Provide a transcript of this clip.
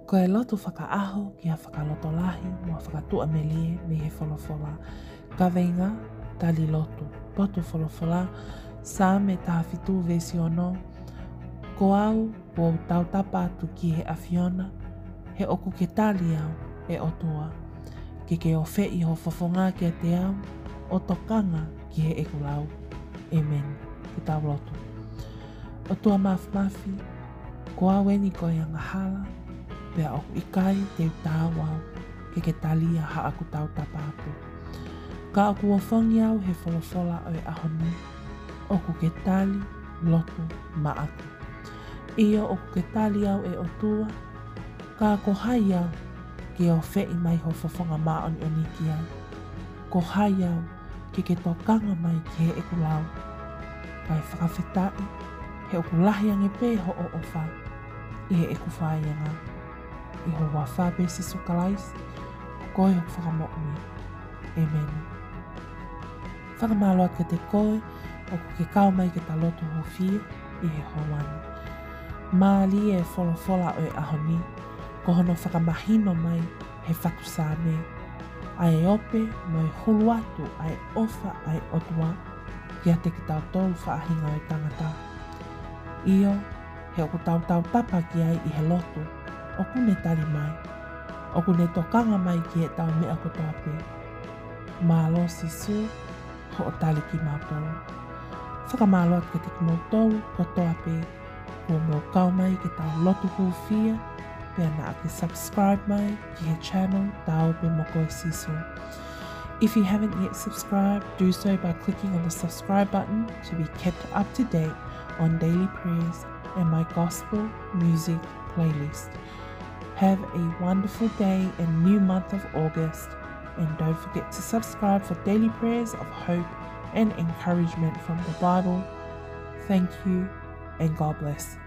Ko e lotu whakaaho ki a whakaloto lahi mua whakatua melie me he wholofola. Ka veinga, tali lotu, potu wholofola, sā me taha fitu vesi ono. Ko au, o tau tapa atu ki he awhiona, he oku ke tali au e otua. Ke o whei ho whafonga ki a te au, o tokanga ki he ekulau. Amen. Ki tau lotu. O tua mafi, ko au eni ko e angahala, pea oku ikai te utau au, ke tali a ha aku tau tapa atu. Ka aku o whangi au he wholofola o e ahoni, oku ke tali, lotu, ma aku. Ia oku ke tali au e otua, ka ko hai au, ke o whei mai ho whawhonga maa o niki au. Ko hai au, ke tokanga mai ki he ekulau. Kai whakawhetai, he oku lahi ange pē ho o ofa, i he eku whaianga. I ho wa whape si sukalais, koe ho whakamokumi. Amen. Whakamaloat ka te koe, oku ke kau mai ke ta lotu ho whia, i he hoani. Māli e wholofola o e ahoni, ko hono whakamahino mai he whakusāme. Ai e ope mo e hulu atu ai ofa ai otua, ki a te ki tau tolu whaahinga o e tangata. Io, he oku tau tapa ki ai i he lotu, oku ne tali mai, oku ne tokanga mai ki he tau mea kotoa pē. Mālo si su, ho o tali ki mautolu. Whakamaloat ka te ki mautolu kotoa pē, ko mo kau mai ki tau lotu huwhia, pēr na ake subscribe mai ki he channel tau pe moko e siso. If you haven't yet subscribed, do so by clicking on the subscribe button to be kept up to date on daily prayers and my gospel music playlist. Have a wonderful day and new month of August, and don't forget to subscribe for daily prayers of hope and encouragement from the Bible. Thank you and God bless.